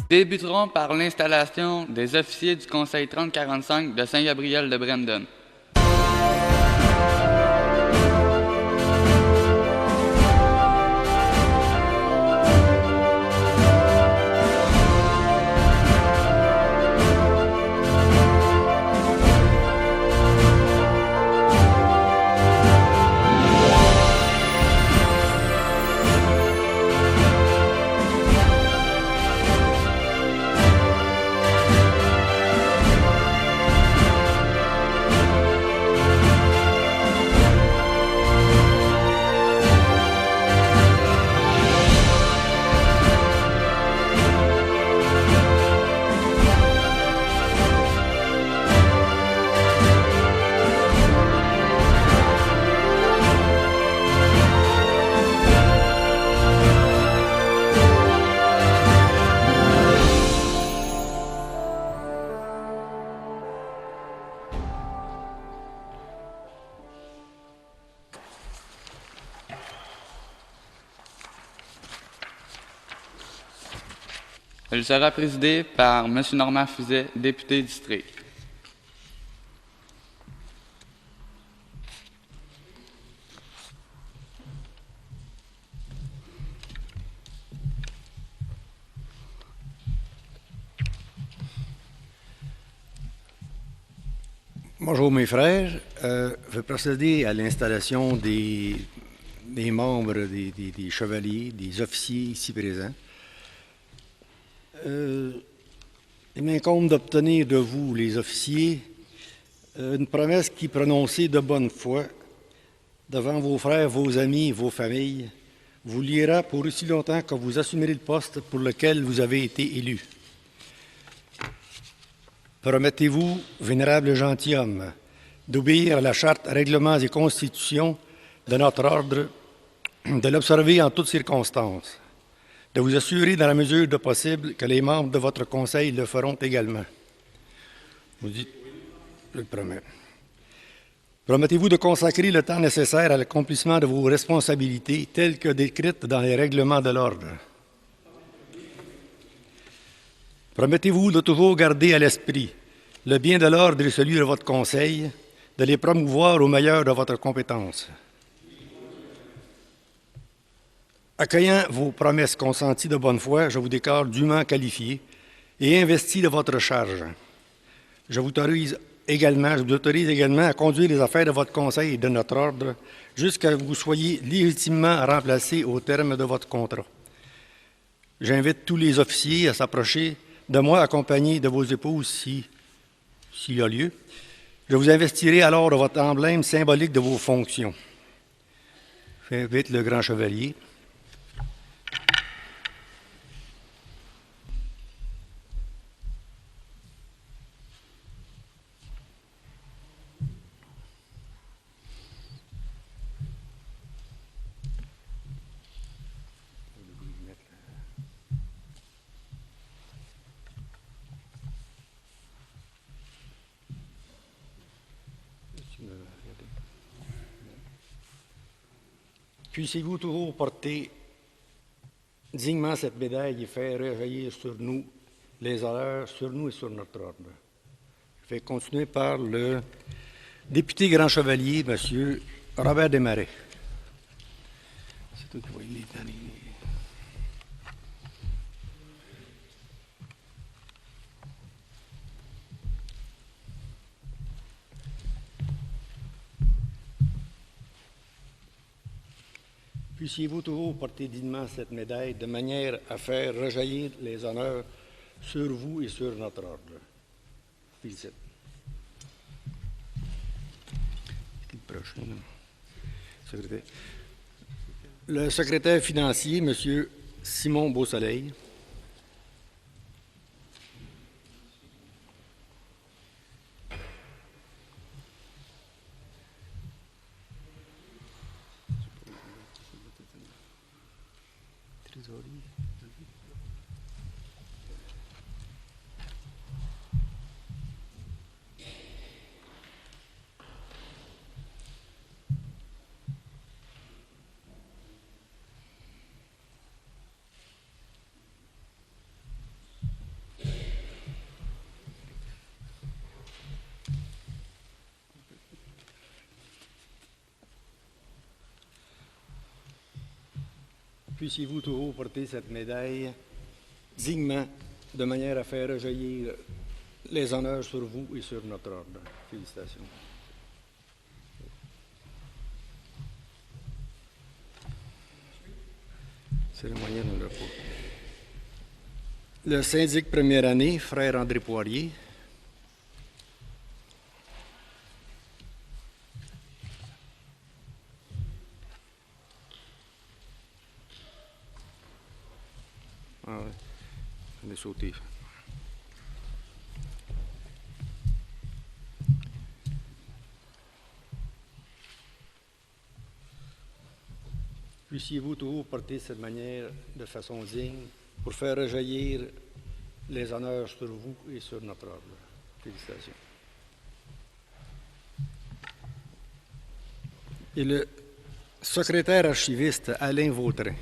Débuterons par l'installation des officiers du Conseil 3045 de Saint-Gabriel-de-Brandon. Elle sera présidée par M. Normand Fuset, député district. Bonjour mes frères. Je vais procéder à l'installation des membres, des chevaliers, des officiers ici présents. Il m'incombe d'obtenir de vous, les officiers, une promesse qui, prononcée de bonne foi, devant vos frères, vos amis, vos familles, vous liera pour aussi longtemps que vous assumerez le poste pour lequel vous avez été élu. Promettez-vous, vénérable gentilhomme, d'obéir à la charte, règlements et constitutions de notre ordre, de l'observer en toutes circonstances, de vous assurer dans la mesure de possible que les membres de votre conseil le feront également. Vous dites, je le promets. Promettez-vous de consacrer le temps nécessaire à l'accomplissement de vos responsabilités telles que décrites dans les règlements de l'ordre. Promettez-vous de toujours garder à l'esprit le bien de l'ordre et celui de votre conseil, de les promouvoir au meilleur de votre compétence. Accueillant vos promesses consenties de bonne foi, je vous déclare dûment qualifié et investi de votre charge. Je vous autorise également à conduire les affaires de votre conseil et de notre ordre jusqu'à ce que vous soyez légitimement remplacé au terme de votre contrat. J'invite tous les officiers à s'approcher de moi accompagnés de vos épouses s'il y a lieu. Je vous investirai alors de votre emblème symbolique de vos fonctions. J'invite le grand chevalier. Puissiez-vous toujours porter dignement cette médaille et faire rejaillir sur nous les honneurs, sur nous et sur notre ordre. Je vais continuer par le député grand chevalier, M. Robert Desmarais. C'est toi qui vas y aller. Puissiez-vous toujours porter dignement cette médaille de manière à faire rejaillir les honneurs sur vous et sur notre ordre. Félicite. Le prochain. Secrétaire. Le secrétaire financier, M. Simon Beausoleil. trésorier. Puissiez-vous toujours porter cette médaille dignement, de manière à faire rejaillir les honneurs sur vous et sur notre ordre. Félicitations. Cérémonie de repos. Le syndic première année, frère André Poirier. Ah ouais, on est sauté. Puissiez-vous toujours porter cette manière de façon digne pour faire rejaillir les honneurs sur vous et sur notre ordre. Félicitations. Et le secrétaire archiviste Alain Vautrin.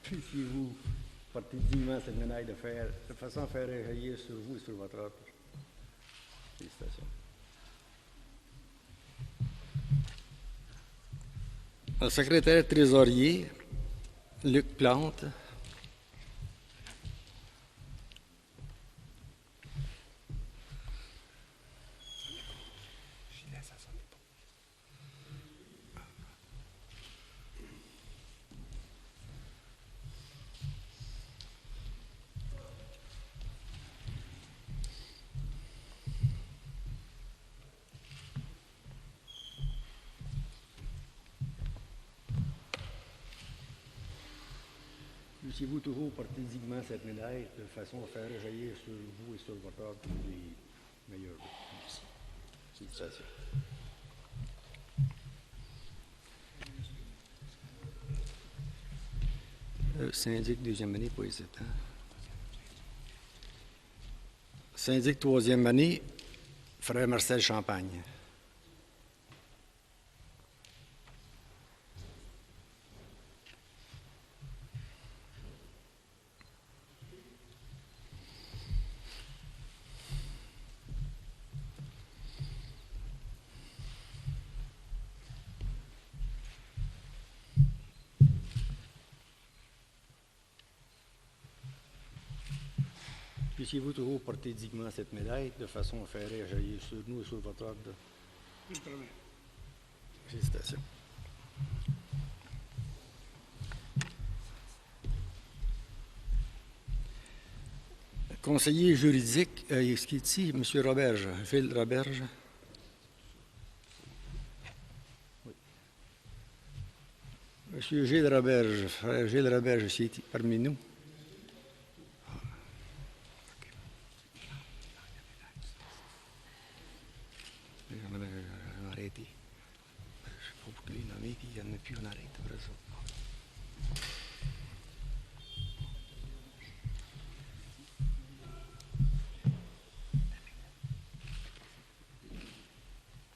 Puissiez-vous porter dignement cette médaille de fer, de façon à faire rejaillir sur vous et sur votre ordre. Félicitations. Le secrétaire trésorier, Luc Plante. Puissiez-vous toujours porter dignement cette médaille de façon à faire rejaillir sur vous et sur votre ordre tous les meilleurs. Merci. Félicitations. Syndic deuxième année, pas hésitant. Syndic troisième année, frère Marcel Champagne. Puissiez-vous toujours porter dignement cette médaille de façon à faire rejaillir sur nous et sur votre ordre. Je promets. Félicitations. Conseiller juridique, est-ce qu'il est ici, M. Roberge, Gilles Roberge? Oui. M. Gilles Roberge, frère Gilles Roberge, ici parmi nous. Arrêtez. Je ne sais pas pourquoi les nommer, puis il n'y en a plus, on arrête après ça.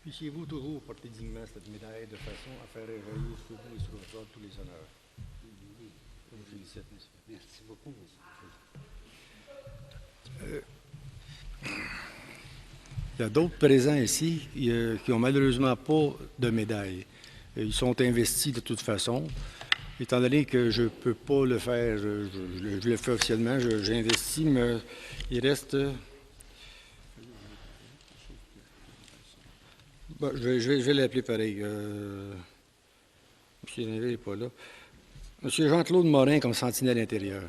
Puissiez-vous toujours porter dignement cette médaille de façon à faire rejaillir sur vous et sur votre ordre tous les honneurs. Je vous félicite, monsieur. Merci beaucoup. Il y a d'autres présents ici qui n'ont malheureusement pas de médaille. Ils sont investis de toute façon. Étant donné que je ne peux pas le faire, je le fais officiellement, j'ai investi, mais il reste... Bon, je vais l'appeler pareil. M. Névé n'est pas là. Monsieur Jean-Claude Morin comme sentinelle intérieur.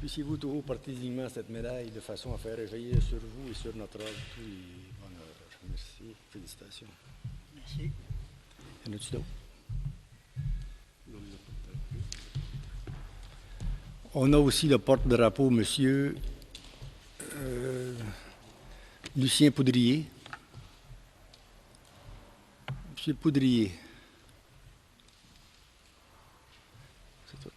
Puissiez-vous toujours porter dignement cette médaille de façon à faire réveiller sur vous et sur notre ordre tous les bonheurs. Merci. Félicitations. Merci. Y en a-tu d'autres? On a aussi le porte-drapeau, Monsieur Lucien Poudrier. Monsieur Poudrier. C'est toi.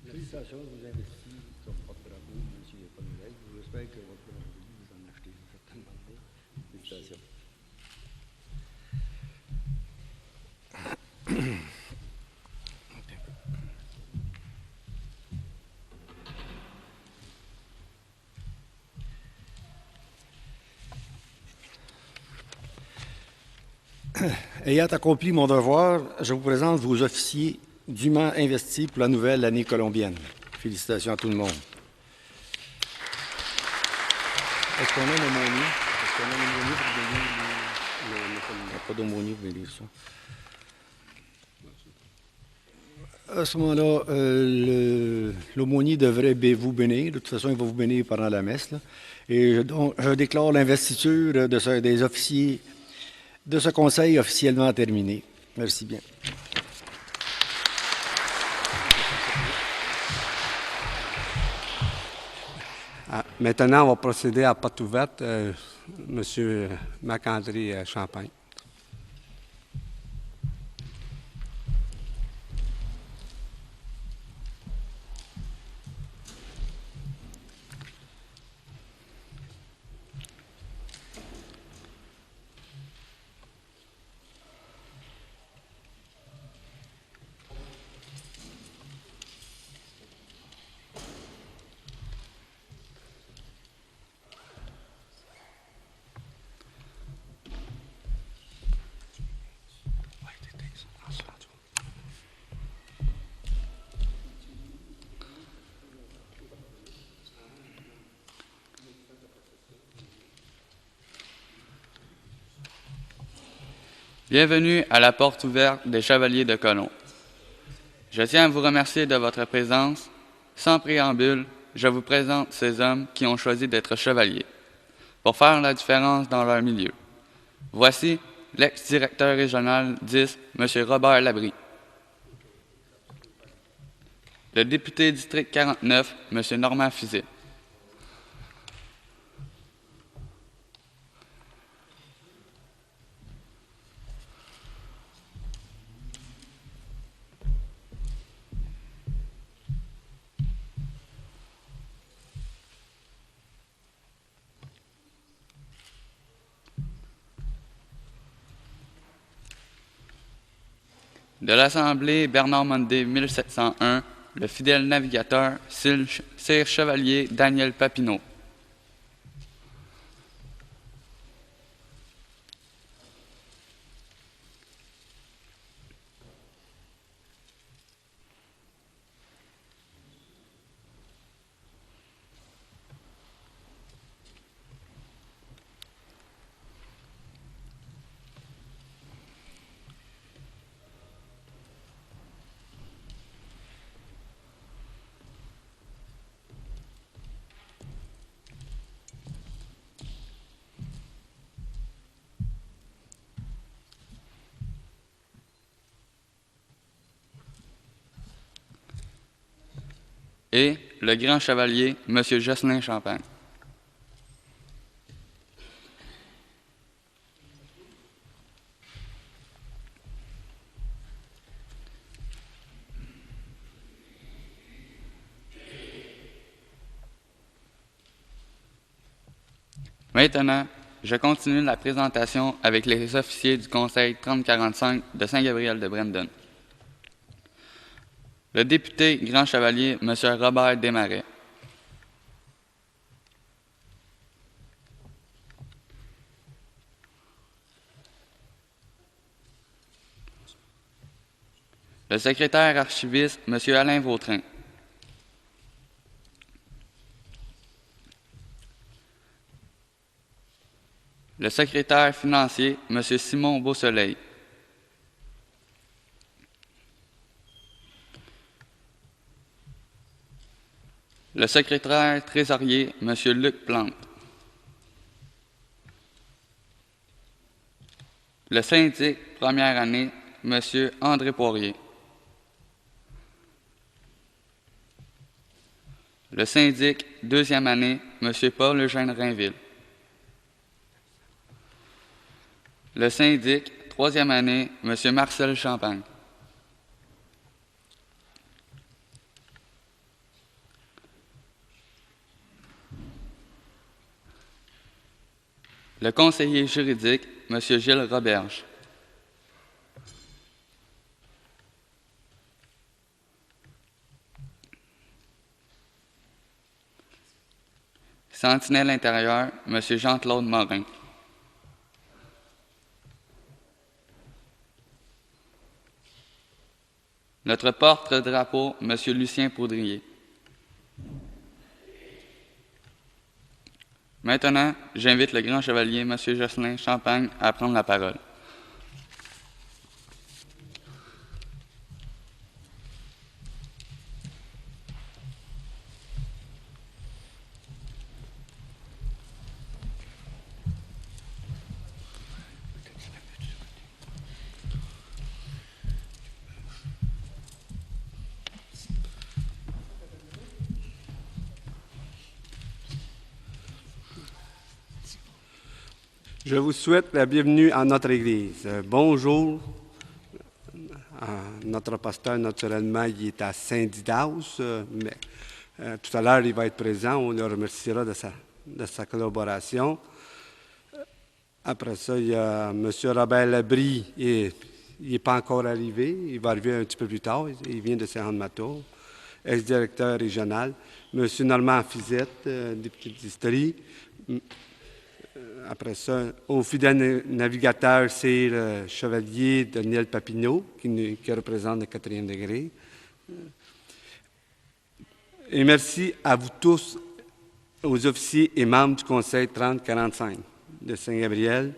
Félicitations, vous investissez sur porte-drapeau, même s'il n'y a pas de médaille. J'espère que votre aujourd'hui, vous en achetez certainement pas. Félicitations. Ayant accompli mon devoir, je vous présente vos officiers dûment investis pour la nouvelle année colombienne. Félicitations à tout le monde. Est-ce qu'on a un aumônier? Est-ce qu'on a un aumônier pour donner il n'y a pas d'aumônier pour lire ça. À ce moment-là, l'aumônier devrait vous bénir. De toute façon, il va vous bénir pendant la messe. Là. Et je déclare l'investiture des officiers de ce conseil officiellement terminé. Merci bien. Maintenant, on va procéder à porte ouverte. Monsieur Marc-André Champagne. Bienvenue à la porte ouverte des Chevaliers de Colomb. Je tiens à vous remercier de votre présence. Sans préambule, je vous présente ces hommes qui ont choisi d'être chevaliers pour faire la différence dans leur milieu. Voici l'ex-directeur régional 10, M. Robert Labrie. Le député district 49, M. Normand Fizet. De l'Assemblée Bernard Mondé 1701, le fidèle navigateur Sire Chevalier Daniel Papineau. Et le grand chevalier, M. Jocelyn Champagne. Maintenant, je continue la présentation avec les officiers du Conseil 3045 de Saint-Gabriel-de-Brandon. Le député Grand Chevalier, M. Robert Desmarais. Le secrétaire archiviste, M. Alain Vautrin. Le secrétaire financier, M. Simon Beausoleil. Le secrétaire trésorier, M. Luc Plante. Le syndic première année, M. André Poirier. Le syndic deuxième année, M. Paul-Eugène Rainville. Le syndic troisième année, M. Marcel Champagne. Le conseiller juridique, M. Gilles Roberge. Sentinelle intérieur, M. Jean-Claude Morin. Notre porte-drapeau, M. Lucien Poudrier. Maintenant, j'invite le grand chevalier, M. Jocelyn Champagne, à prendre la parole. Je vous souhaite la bienvenue à notre Église. Bonjour. Notre pasteur, naturellement, il est à Saint-Didas, mais tout à l'heure, il va être présent. On le remerciera de sa collaboration. Après ça, il y a M. Robert Labrie. Il n'est pas encore arrivé. Il va arriver un petit peu plus tard. Il vient de Saint-Anne-Mato, ex-directeur régional. M. Normand Fizette, député d'Istrie. Après ça, au fidèle navigateur, c'est le chevalier Daniel Papineau, qui représente le 4e degré. Et merci à vous tous, aux officiers et membres du Conseil 3045 de Saint-Gabriel.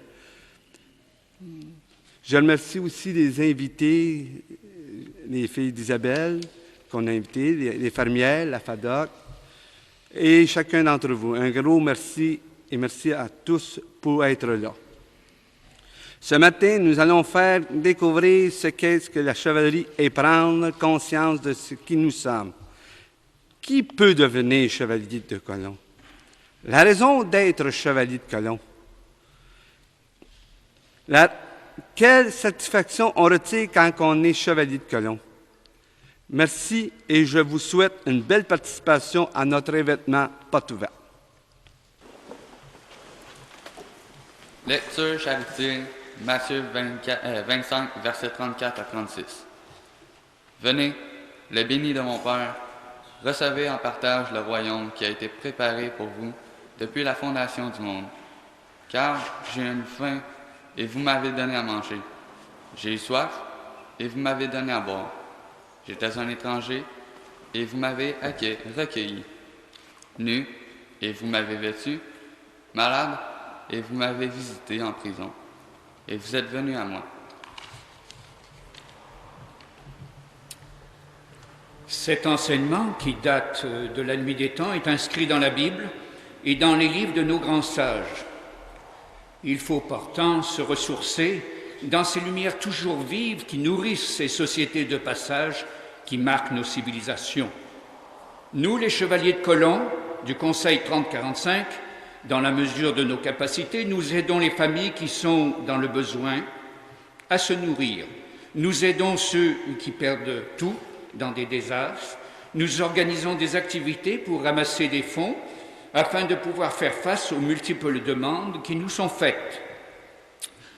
Je remercie aussi les invités, les filles d'Isabelle qu'on a invitées, les fermières, la FADOC, et chacun d'entre vous. Un gros merci. Et merci à tous pour être là. Ce matin, nous allons faire découvrir ce qu'est que la chevalerie et prendre conscience de ce qui nous sommes. Qui peut devenir chevalier de colon? La raison d'être chevalier de colon. Quelle satisfaction on retire quand on est chevalier de colon? Merci et je vous souhaite une belle participation à notre événement Porte ouverte. Lecture charité, Matthieu 25, versets 34 à 36. Venez, le béni de mon Père, recevez en partage le royaume qui a été préparé pour vous depuis la fondation du monde. Car j'ai eu faim et vous m'avez donné à manger. J'ai eu soif et vous m'avez donné à boire. J'étais un étranger et vous m'avez recueilli. Nu et vous m'avez vêtu. Malade et vous m'avez visité en prison, et vous êtes venus à moi. Cet enseignement, qui date de la nuit des temps, est inscrit dans la Bible et dans les livres de nos grands sages. Il faut pourtant se ressourcer dans ces lumières toujours vives qui nourrissent ces sociétés de passage qui marquent nos civilisations. Nous, les chevaliers de colon du Conseil 3045, dans la mesure de nos capacités, nous aidons les familles qui sont dans le besoin à se nourrir. Nous aidons ceux qui perdent tout dans des désastres. Nous organisons des activités pour ramasser des fonds afin de pouvoir faire face aux multiples demandes qui nous sont faites.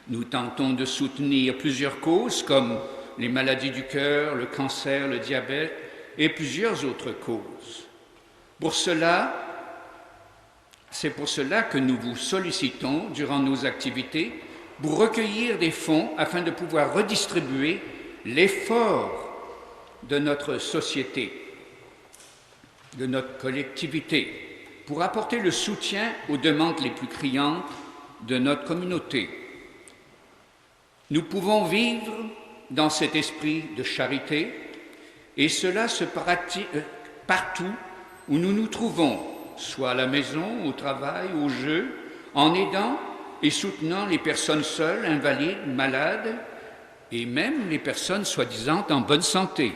Nous tentons de soutenir plusieurs causes comme les maladies du cœur, le cancer, le diabète et plusieurs autres causes. C'est pour cela que nous vous sollicitons durant nos activités pour recueillir des fonds afin de pouvoir redistribuer l'effort de notre société, de notre collectivité, pour apporter le soutien aux demandes les plus criantes de notre communauté. Nous pouvons vivre dans cet esprit de charité et cela se pratique partout où nous nous trouvons, soit à la maison, au travail, au jeu, en aidant et soutenant les personnes seules, invalides, malades et même les personnes soi-disant en bonne santé.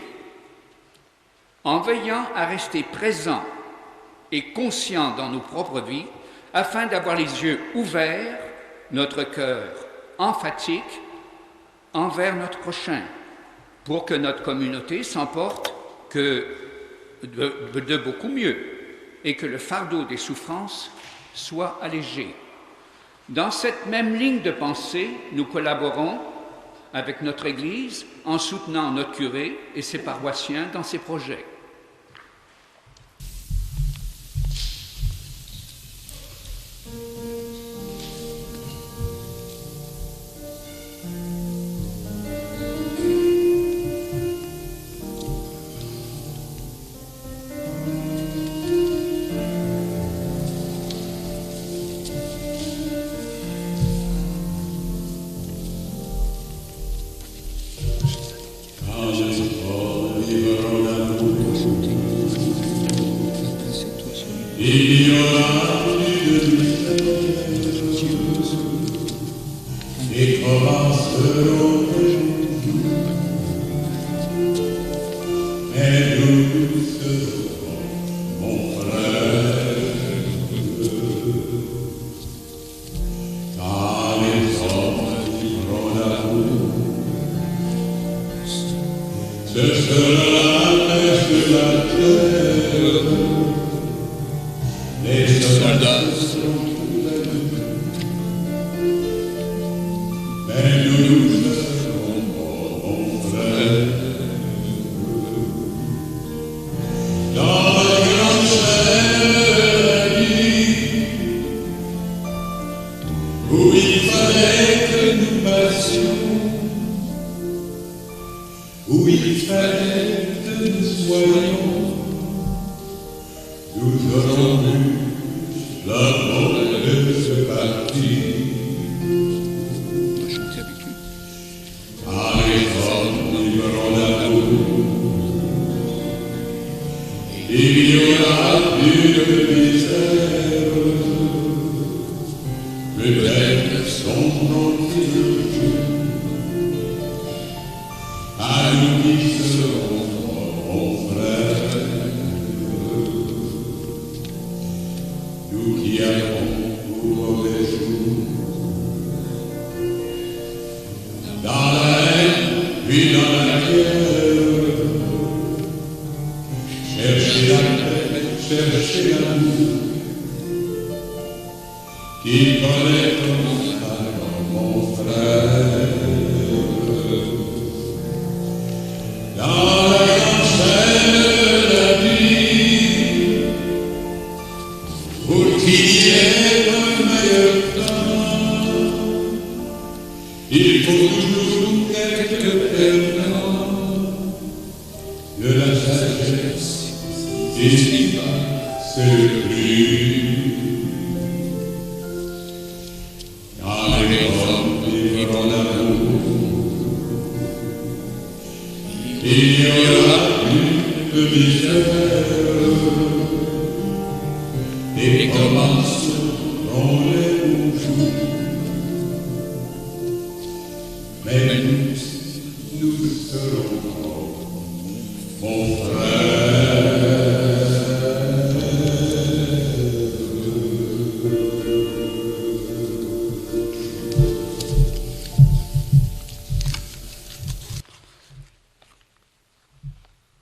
En veillant à rester présents et conscients dans nos propres vies, afin d'avoir les yeux ouverts, notre cœur emphatique envers notre prochain, pour que notre communauté s'en porte de beaucoup mieux et que le fardeau des souffrances soit allégé. Dans cette même ligne de pensée, nous collaborons avec notre Église en soutenant notre curé et ses paroissiens dans ces projets.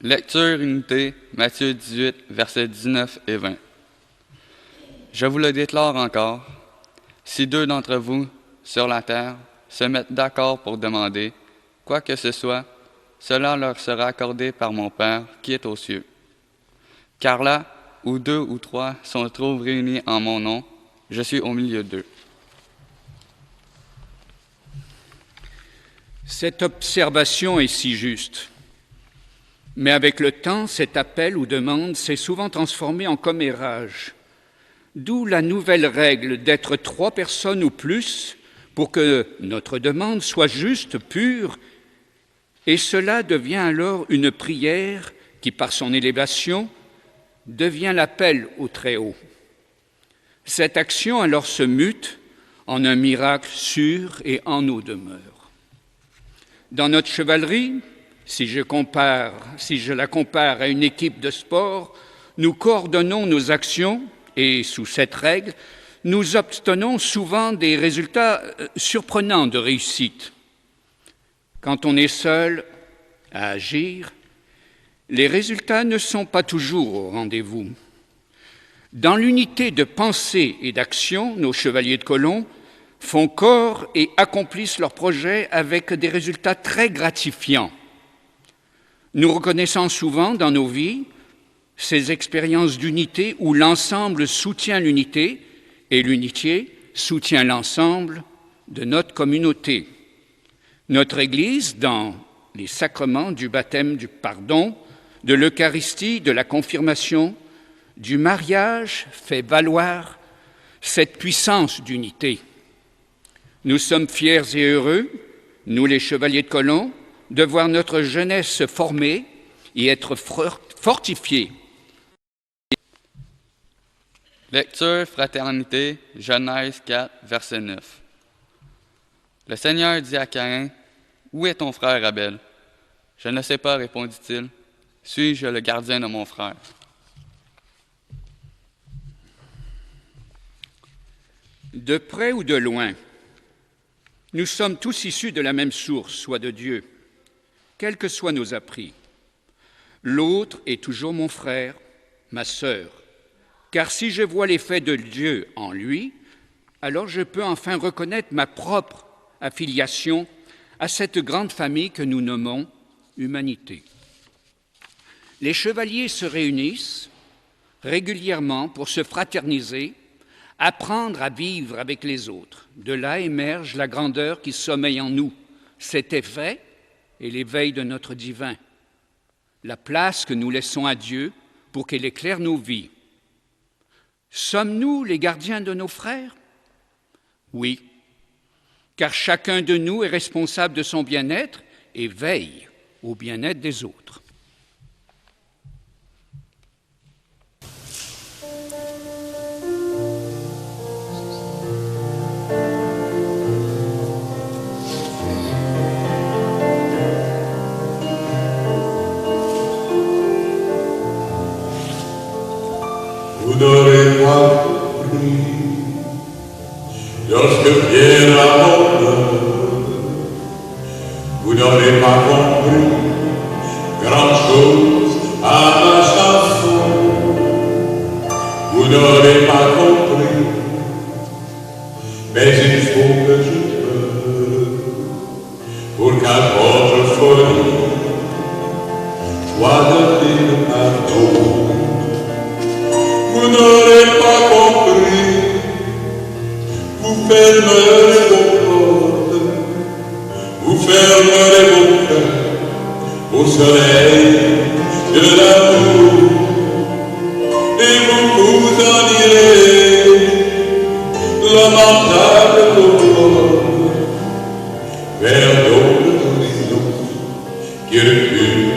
Lecture unité, Matthieu 18, versets 19 et 20. Je vous le déclare encore, si 2 d'entre vous sur la terre se mettent d'accord pour demander quoi que ce soit, cela leur sera accordé par mon Père qui est aux cieux. Car là où 2 ou 3 sont trop réunis en mon nom, je suis au milieu d'eux. Cette observation est si juste. Mais avec le temps, cet appel ou demande s'est souvent transformé en commérage. D'où la nouvelle règle d'être 3 personnes ou plus pour que notre demande soit juste, pure, et cela devient alors une prière qui, par son élévation, devient l'appel au Très-Haut. Cette action alors se mute en un miracle sûr et en nos demeures. Dans notre chevalerie, si je la compare à une équipe de sport, nous coordonnons nos actions et, sous cette règle, nous obtenons souvent des résultats surprenants de réussite. Quand on est seul à agir, les résultats ne sont pas toujours au rendez-vous. Dans l'unité de pensée et d'action, nos chevaliers de colon font corps et accomplissent leurs projets avec des résultats très gratifiants. Nous reconnaissons souvent dans nos vies ces expériences d'unité où l'ensemble soutient l'unité et l'unité soutient l'ensemble de notre communauté. Notre Église, dans les sacrements du baptême, du pardon, de l'Eucharistie, de la confirmation, du mariage, fait valoir cette puissance d'unité. Nous sommes fiers et heureux, nous les chevaliers de colon, de voir notre jeunesse se former et être fortifiée. Lecture Fraternité, Genèse 4, verset 9. Le Seigneur dit à Caïn, « Où est ton frère Abel? » « Je ne sais pas, répondit-il. Suis-je le gardien de mon frère? » De près ou de loin, nous sommes tous issus de la même source, soit de Dieu, quels que soient nos appris. L'autre est toujours mon frère, ma sœur, car si je vois l'effet de Dieu en lui, alors je peux enfin reconnaître ma propre affiliation à cette grande famille que nous nommons humanité. Les chevaliers se réunissent régulièrement pour se fraterniser, apprendre à vivre avec les autres. De là émerge la grandeur qui sommeille en nous, cet effet et l'éveil de notre divin, la place que nous laissons à Dieu pour qu'il éclaire nos vies. Sommes-nous les gardiens de nos frères? Oui, car chacun de nous est responsable de son bien-être et veille au bien-être des autres. Vous n'aurez pas compris lorsque vient la mort. Vous n'aurez pas compris grand-chose à ma chanson. Vous n'aurez pas compris, mais il faut que je pleure pour qu'à votre folie soit donné le pardon. Vous n'aurez pas compris, vous fermerez vos portes, vous fermerez vos cœurs au soleil de l'amour, et vous en irez lamentable aurore vers d'autres horizons qui reculent toujours.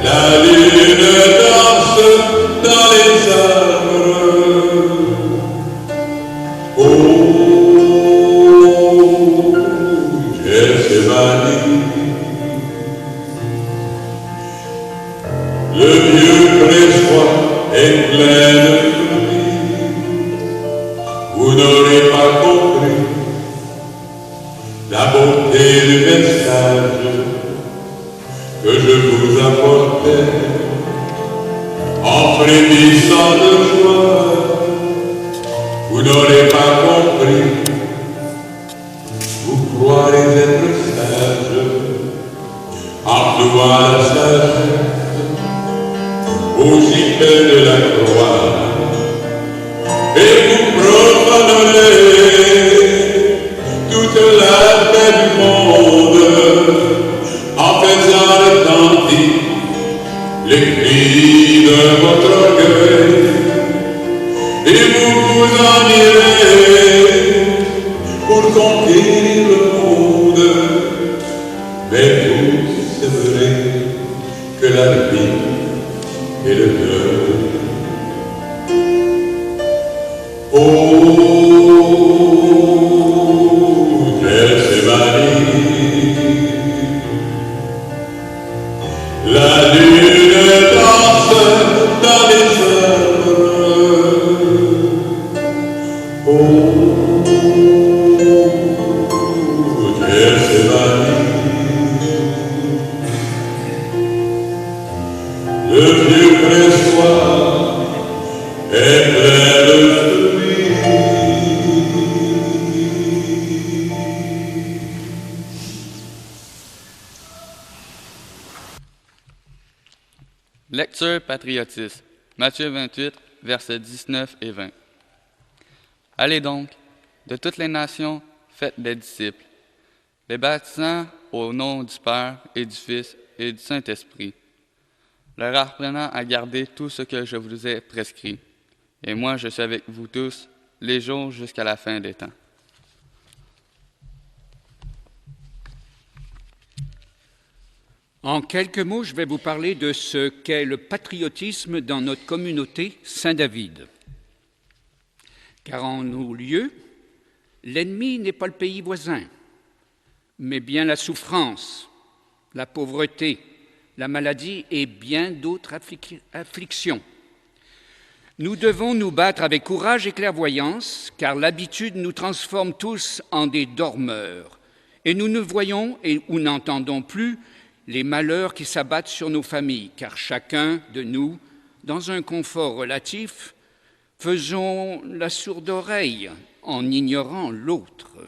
La lune dans beauté du message que je vous apportais, en frémissant de joie, vous n'aurez pas compris, vous croirez être sage, en louant la sagesse au gibet de la croix, et vous profanerez toute la paix du monde en faisant retentir les cris de votre orgueil, et vous en irez pour conquérir le monde, mais vous savez que la vie et le deuil. Oh, la lune danse dans les arbres. Oh, Gethsémani, le vieux pressoir est plein de fruits. Lecture patriotisme, Matthieu 28, versets 19 et 20. Allez donc, de toutes les nations, faites des disciples, les baptisant au nom du Père et du Fils et du Saint-Esprit, leur apprenant à garder tout ce que je vous ai prescrit. Et moi, je suis avec vous tous, les jours jusqu'à la fin des temps. En quelques mots, je vais vous parler de ce qu'est le patriotisme dans notre communauté Saint-David. Car en nos lieux, l'ennemi n'est pas le pays voisin, mais bien la souffrance, la pauvreté, la maladie et bien d'autres afflictions. Nous devons nous battre avec courage et clairvoyance, car l'habitude nous transforme tous en des dormeurs, et nous ne voyons ou n'entendons plus les malheurs qui s'abattent sur nos familles, car chacun de nous, dans un confort relatif, faisons la sourde oreille en ignorant l'autre.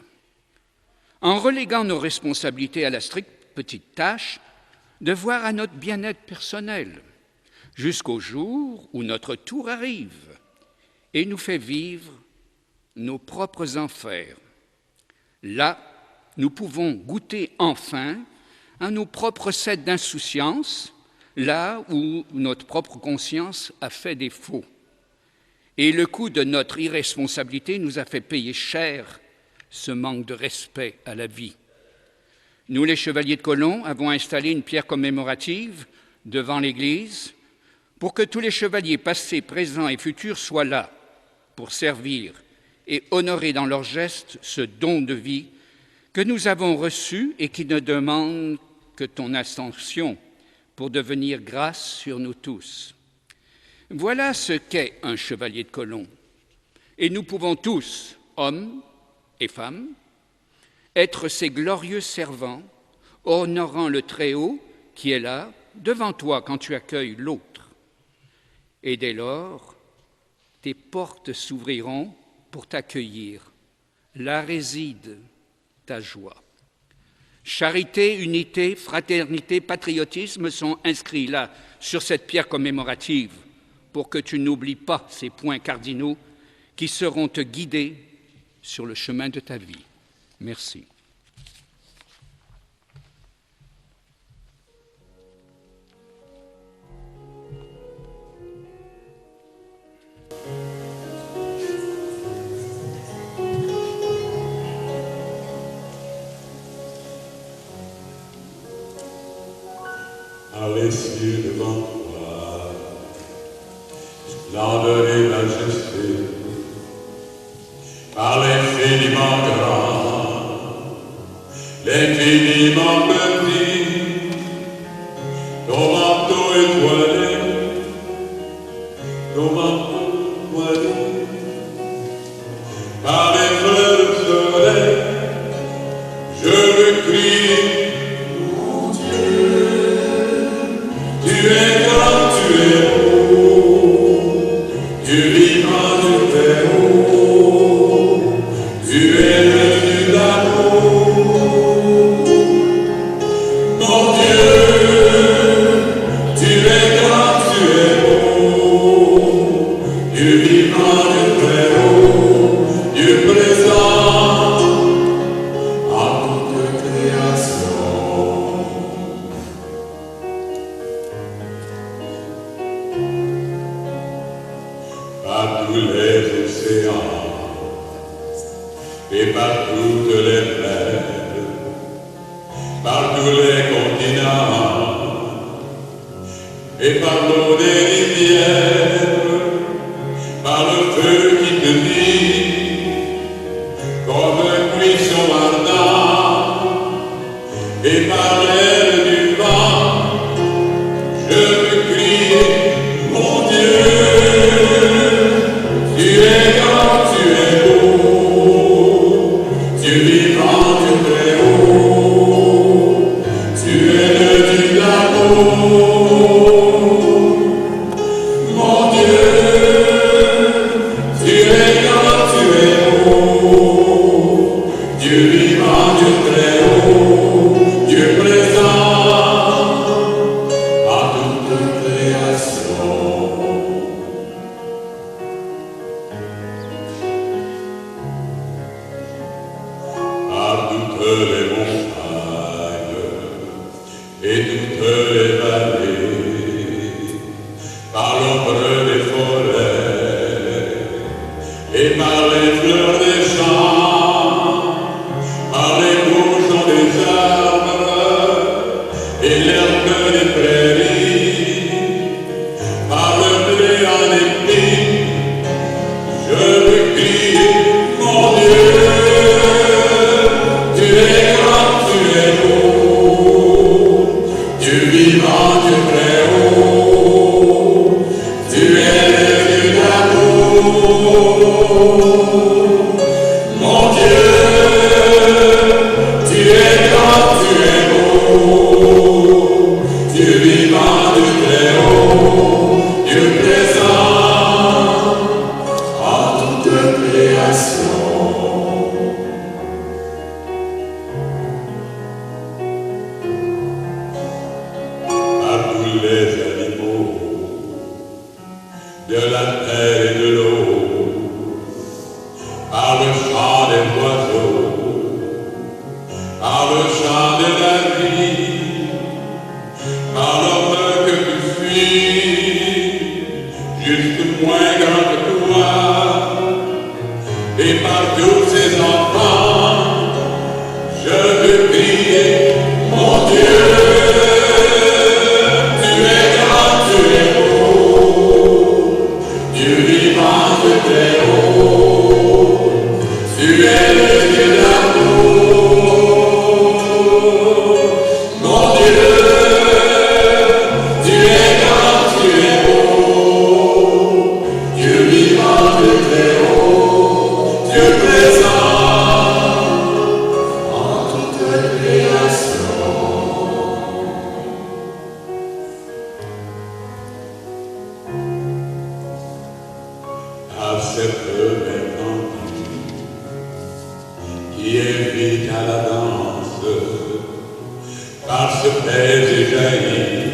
En reléguant nos responsabilités à la stricte petite tâche de voir à notre bien-être personnel, jusqu'au jour où notre tour arrive et nous fait vivre nos propres enfers. Là, nous pouvons goûter enfin à nos propres cèdres d'insouciance, là où notre propre conscience a fait défaut. Et le coût de notre irresponsabilité nous a fait payer cher ce manque de respect à la vie. Nous, les chevaliers de Colomb, avons installé une pierre commémorative devant l'église pour que tous les chevaliers passés, présents et futurs soient là pour servir et honorer dans leurs gestes ce don de vie que nous avons reçu et qui ne demande que ton ascension pour devenir grâce sur nous tous. Voilà ce qu'est un chevalier de Colomb. Et nous pouvons tous, hommes et femmes, être ses glorieux servants, honorant le Très-Haut qui est là, devant toi quand tu accueilles l'autre. Et dès lors, tes portes s'ouvriront pour t'accueillir. Là réside ta joie. Charité, unité, fraternité, patriotisme sont inscrits là, sur cette pierre commémorative, pour que tu n'oublies pas ces points cardinaux qui seront te guider sur le chemin de ta vie. Merci. À les cieux devant toi, splendeur et majesté, par l'infiniment grand, l'infiniment petit, ton manteau étoilé, ton manteau étoilé, par les fleurs du soleil, je veux Tu es le Dieu d'amour, mon Dieu, tu es grand, tu es beau, Dieu vivant, Dieu très haut, Dieu présent à toute création. Par tous les océans et par toutes les mers, par tous les continents et par l'eau des rivières, par le feu qui te dit comme un buisson ardent et par l'air du vent, je veux crier, mon Dieu, tu es grand, tu es beau, Dieu vivant, Dieu très haut, tu es le Dieu d'amour, mon Dieu, tu es grand, tu es beau, Dieu vivant, Dieu très haut, Dieu présent à toute création. Par toutes les montagnes et toutes les vallées, par l'ombre des forêts et par les fleurs des champs, par les bourgeons des arbres et l'herbe des prairies, par le blé en épi, je veux crier, mon Dieu, tu es grand, tu es beau, Dieu vivant, Dieu très haut, tu es le Dieu d'amour, mon Dieu, tu es grand, tu es beau, Dieu vivant, Dieu très haut, Dieu présent à toute création. Par tous les animaux de la terre et de l'eau, par le chant des oiseaux, par le chant de la vie, par l'homme que tu suis, juste moins grand que toi, et par tous ces enfants, je veux crier, mon Dieu, tu es grand, tu es beau, Dieu vivant, Dieu très haut, tu es le Dieu d'amour, mon Dieu, tu es grand, tu es beau, Dieu vivant, Dieu très haut, Dieu présent en toute création. À cette belle campagne qui invite à la danse, par ce plaisir et jaillit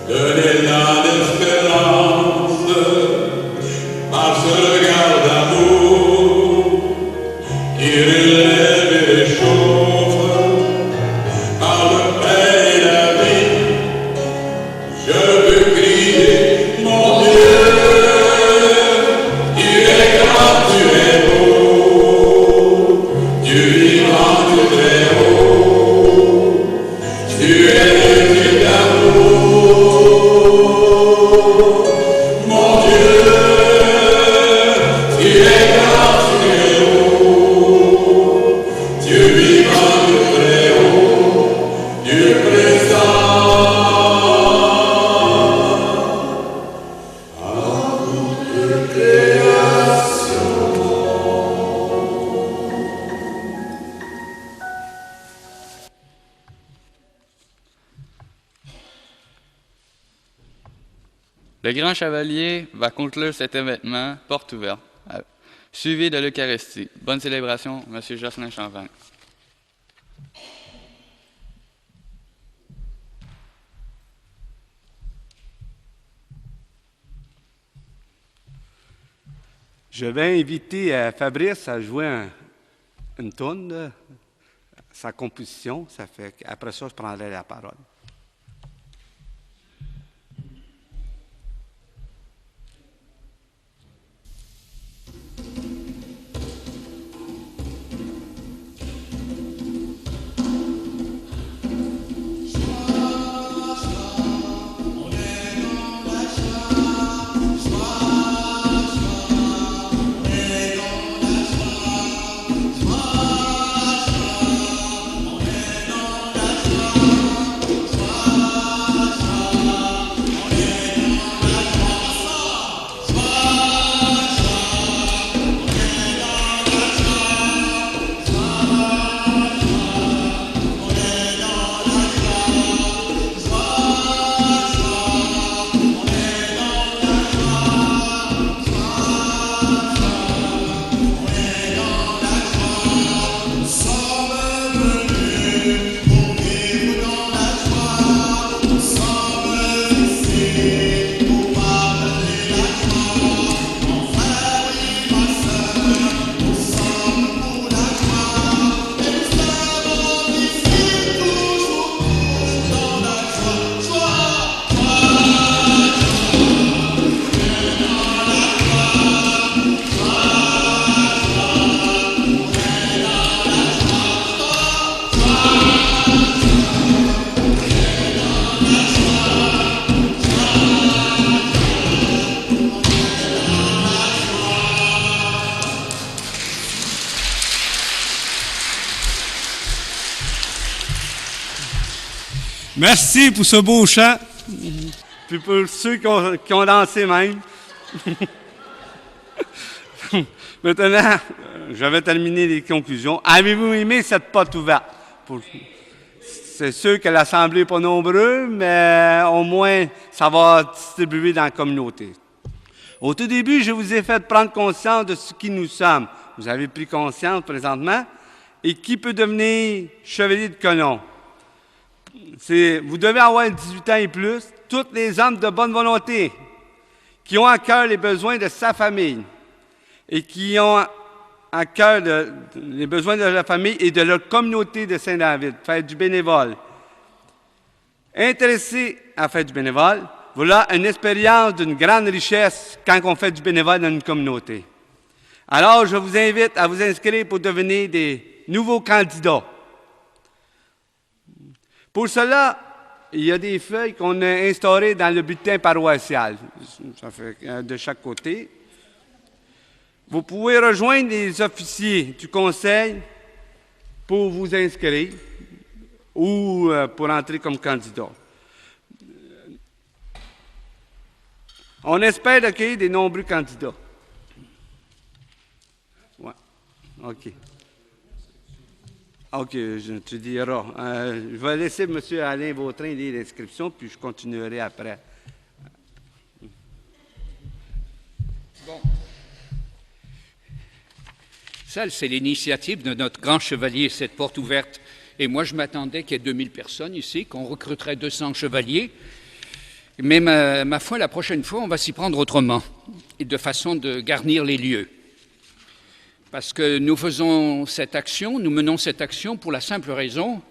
de l'élan d'espérance, par ce regard d'amour qui relève et réchauffe, par le pain et la vie, je veux crier, mon Dieu, tu es grand, tu es beau, Dieu vivant, Dieu très haut, tu es le Dieu d'amour, mon Dieu, tu es grand, tu es beau, Dieu vivant, Dieu très haut, Dieu présent à toute création. Le grand chevalier va conclure cet événement porte ouverte suivi de l'Eucharistie. Bonne célébration, M. Jocelyn Champagne. Je vais inviter Fabrice à jouer une tourne, sa composition. Ça fait qu'après ça, je prendrai la parole. Merci pour ce beau chant. Puis pour ceux qui ont dansé même. Maintenant, je vais terminer les conclusions. Avez-vous aimé cette porte ouverte? C'est sûr que l'Assemblée n'est pas nombreuse, mais au moins, ça va distribuer dans la communauté. Au tout début, je vous ai fait prendre conscience de ce qui nous sommes. Vous avez pris conscience présentement. Et qui peut devenir chevalier de colon? Vous devez avoir 18 ans et plus, tous les hommes de bonne volonté, qui ont à cœur les besoins de sa famille et qui ont à cœur les besoins de la famille et de leur communauté de Saint-David, faire du bénévole. Intéressés à faire du bénévole, voilà une expérience d'une grande richesse quand on fait du bénévole dans une communauté. Alors, je vous invite à vous inscrire pour devenir des nouveaux candidats. Pour cela, il y a des feuilles qu'on a instaurées dans le bulletin paroissial. Ça fait de chaque côté. Vous pouvez rejoindre les officiers du conseil pour vous inscrire ou pour entrer comme candidat. On espère accueillir des nombreux candidats. Ouais. OK. OK, tu diras. Je vais laisser M. Alain Vautrin lire l'inscription, puis je continuerai après. Bon. Ça, c'est l'initiative de notre grand chevalier, cette porte ouverte. Et moi, je m'attendais qu'il y ait 2000 personnes ici, qu'on recruterait 200 chevaliers. Mais ma foi, la prochaine fois, on va s'y prendre autrement, et de façon de garnir les lieux. Parce que nous menons cette action pour la simple raison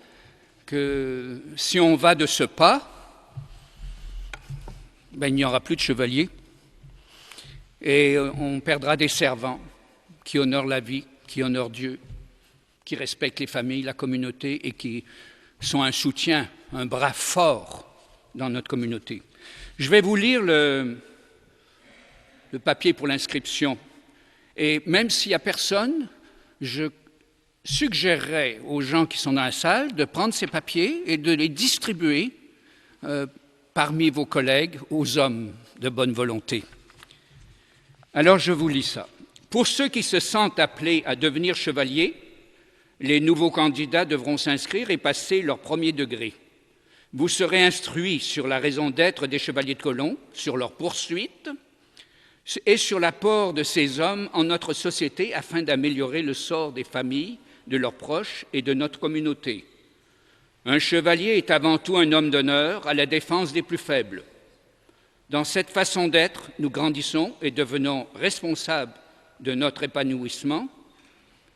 que si on va de ce pas, il n'y aura plus de chevaliers et on perdra des servants qui honorent la vie, qui honorent Dieu, qui respectent les familles, la communauté et qui sont un soutien, un bras fort dans notre communauté. Je vais vous lire le papier pour l'inscription. Et même s'il n'y a personne, je suggérerais aux gens qui sont dans la salle de prendre ces papiers et de les distribuer parmi vos collègues, aux hommes de bonne volonté. Alors, je vous lis ça. Pour ceux qui se sentent appelés à devenir chevaliers, les nouveaux candidats devront s'inscrire et passer leur premier degré. Vous serez instruits sur la raison d'être des chevaliers de colon, sur leur poursuite, et sur l'apport de ces hommes en notre société afin d'améliorer le sort des familles, de leurs proches et de notre communauté. Un chevalier est avant tout un homme d'honneur à la défense des plus faibles. Dans cette façon d'être, nous grandissons et devenons responsables de notre épanouissement,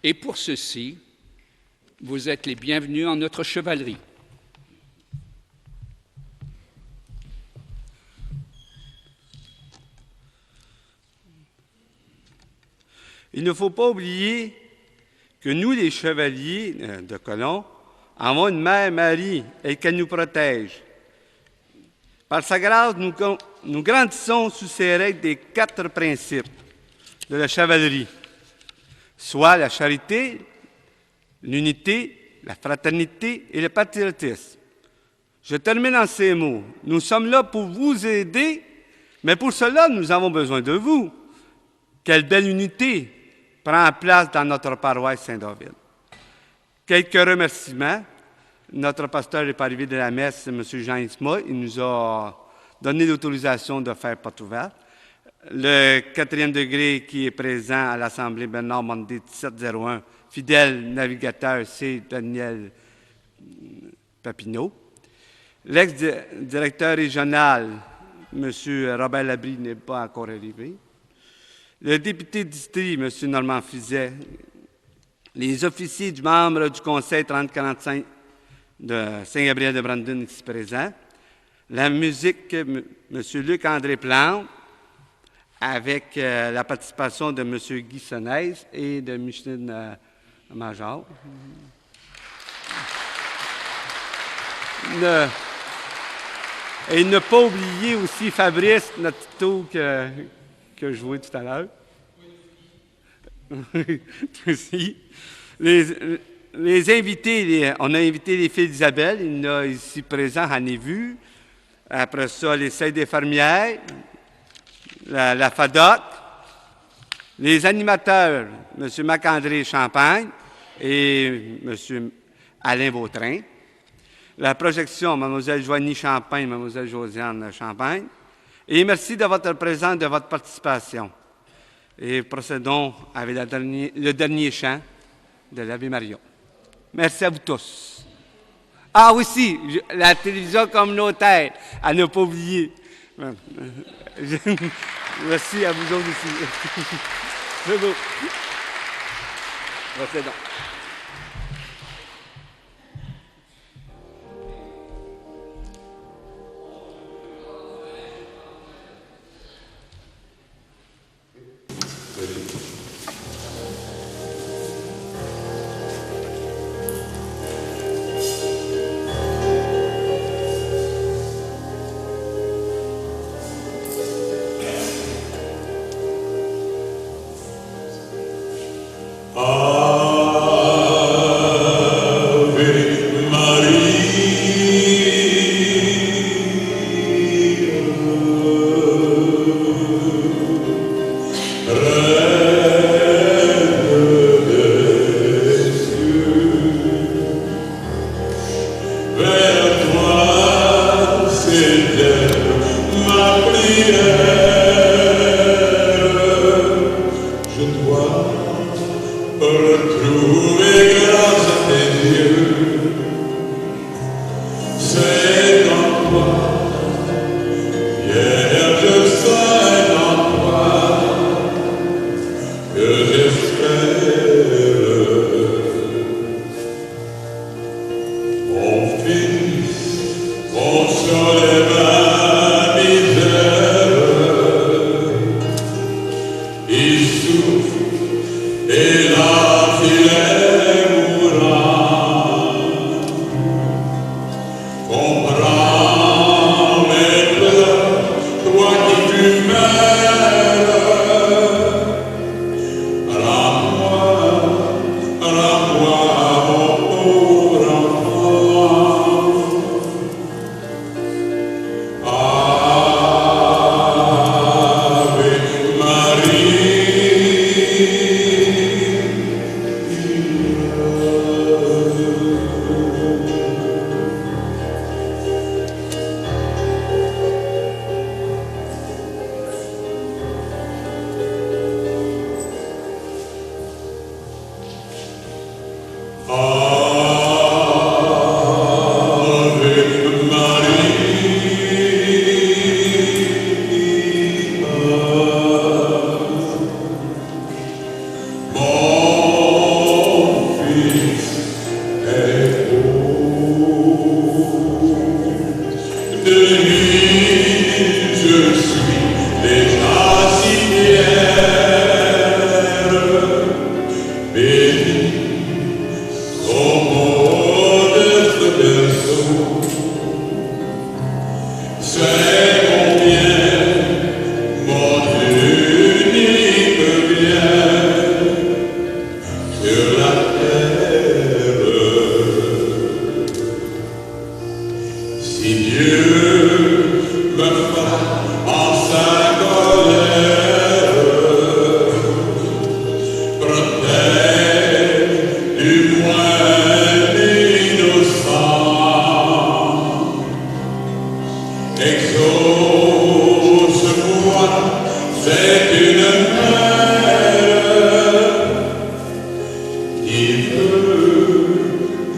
et pour ceci, vous êtes les bienvenus en notre chevalerie. Il ne faut pas oublier que nous, les chevaliers de colons, avons une mère Marie et qu'elle nous protège. Par sa grâce, nous grandissons sous ces règles des 4 principes de la chevalerie, soit la charité, l'unité, la fraternité et le patriotisme. Je termine en ces mots. Nous sommes là pour vous aider, mais pour cela, nous avons besoin de vous. Quelle belle unité prend place dans notre paroisse Saint-David. Quelques remerciements. Notre pasteur est arrivé de la messe, M. Jean Isma. Il nous a donné l'autorisation de faire porte ouverte. Le 4e degré qui est présent à l'Assemblée Bernard Mondé 1701, fidèle navigateur, c'est Daniel Papineau. L'ex-directeur régional, M. Robert Labrie, n'est pas encore arrivé. Le député de district, M. Normand Fizet. Les officiers du membre du Conseil 3045 de Saint-Gabriel de Brandon ici présents. La musique, M. Luc-André Plante, avec la participation de M. Guy Sonès et de Micheline Major. Et ne pas oublier aussi Fabrice, notre tuto que je jouais tout à l'heure. Aussi. Les invités, on a invité les filles d'Isabelle, il y en a ici présents, j'en ai vu. Après ça, les Seilles des Fermières, la FADOC, les animateurs, M. Marc-André Champagne et M. Alain Vautrin. La projection, Mlle Joanie Champagne, Mlle Josiane Champagne. Et merci de votre présence, de votre participation. Et procédons avec le dernier chant de l'Ave Maria. Merci à vous tous. Ah, aussi, la télévision communautaire, à ne pas oublier. Merci à vous autres aussi. C'est beau. Procédons. Alleluia.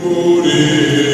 Mourir